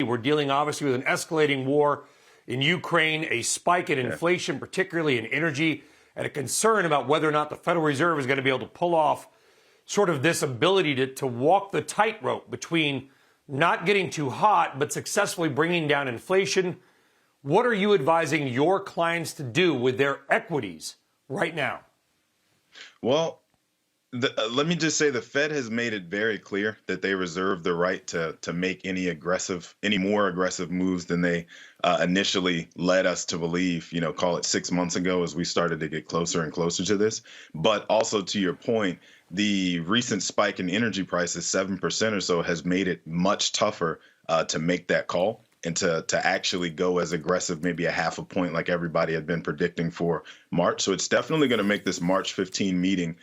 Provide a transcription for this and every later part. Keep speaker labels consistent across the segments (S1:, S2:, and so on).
S1: We're dealing obviously with an escalating war in Ukraine, a spike in inflation, particularly in energy, and a concern about whether or not the Federal Reserve is going to be able to pull off sort of this ability to walk the tightrope between not getting too hot, but successfully bringing down inflation. What are you advising your clients to do with their equities right now?
S2: Well, let me just say the Fed has made it very clear that they reserve the right to make any more aggressive moves than they initially led us to believe, call it 6 months ago as we started to get closer and closer to this. But also to your point, the recent spike in energy prices, 7% or so, has made it much tougher to make that call and to actually go as aggressive, maybe a half a point like everybody had been predicting for March. So it's definitely going to make this March 15 meeting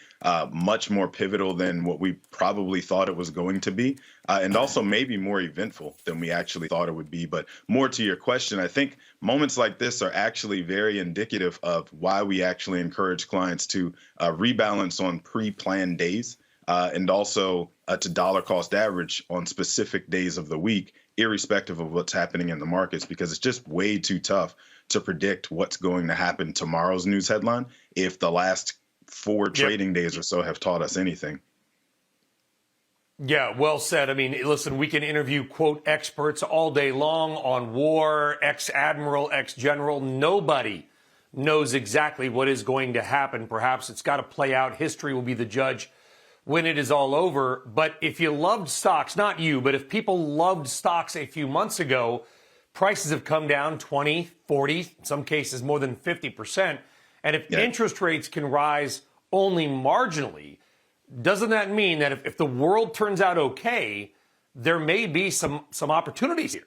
S2: much more pivotal than what we probably thought it was going to be, and also maybe more eventful than we actually thought it would be. But more to your question, I think moments like this are actually very indicative of why we actually encourage clients to rebalance on pre-planned days and also to dollar cost average on specific days of the week, irrespective of what's happening in the markets, because it's just way too tough to predict what's going to happen tomorrow's news headline if the last 4 trading days or so have taught us anything.
S1: Yeah, well said. I mean, listen, we can interview, quote, experts all day long on war, ex-admiral, ex-general. Nobody knows exactly what is going to happen. Perhaps it's got to play out. History will be the judge when it is all over. But if you loved stocks, not you, but if people loved stocks a few months ago, prices have come down 20, 40, in some cases more than 50%. And if interest rates can rise only marginally, doesn't that mean that if the world turns out okay, there may be some opportunities here?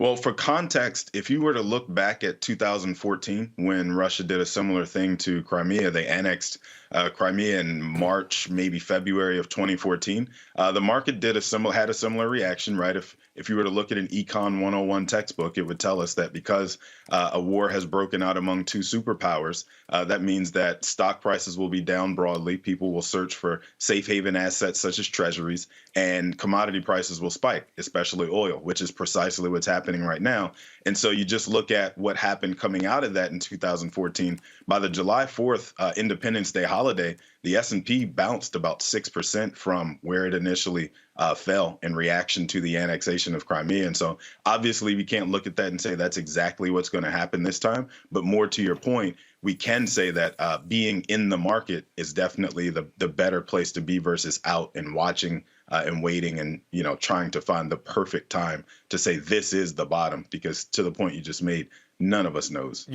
S2: Well, for context, if you were to look back at 2014, when Russia did a similar thing to Crimea, they annexed Crimea in March, maybe February of 2014. The market had a similar reaction, right? If you were to look at an Econ 101 textbook, it would tell us that because a war has broken out among 2 superpowers, that means that stock prices will be down broadly. People will search for safe haven assets such as treasuries, and commodity prices will spike, especially oil, which is precisely what's happening right now. And so you just look at what happened coming out of that in 2014. By the July 4th Independence Day holiday, the S&P bounced about 6% from where it initially fell in reaction to the annexation of Crimea. And so obviously we can't look at that and say that's exactly what's going to happen this time. But more to your point, we can say that being in the market is definitely the better place to be versus out and watching and waiting and, trying to find the perfect time to say this is the bottom, because to the point you just made, none of us knows.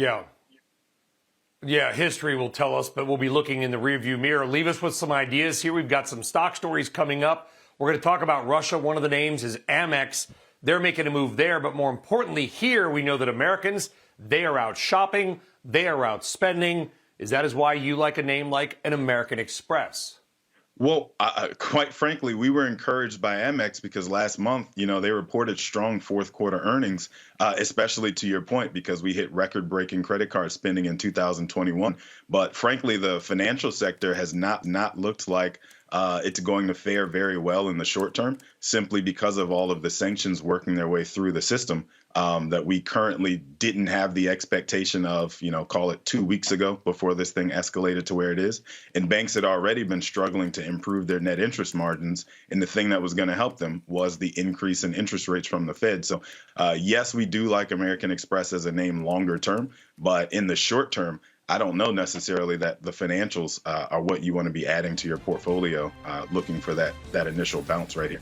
S1: Yeah, history will tell us, but we'll be looking in the rearview mirror. Leave us with some ideas here. We've got some stock stories coming up. We're going to talk about Russia. One of the names is Amex. They're making a move there. But more importantly, here we know that Americans, they are out shopping. They are out spending. Is why you like a name like an American Express?
S2: Well, quite frankly, we were encouraged by Amex because last month, they reported strong fourth quarter earnings, especially to your point, because we hit record-breaking credit card spending in 2021. But frankly, the financial sector has not looked like it's going to fare very well in the short term, simply because of all of the sanctions working their way through the system that we currently didn't have the expectation of, call it 2 weeks ago before this thing escalated to where it is. And banks had already been struggling to improve their net interest margins. And the thing that was going to help them was the increase in interest rates from the Fed. So, yes, we do like American Express as a name longer term, but in the short term, I don't know necessarily that the financials are what you want to be adding to your portfolio, looking for that initial bounce right here.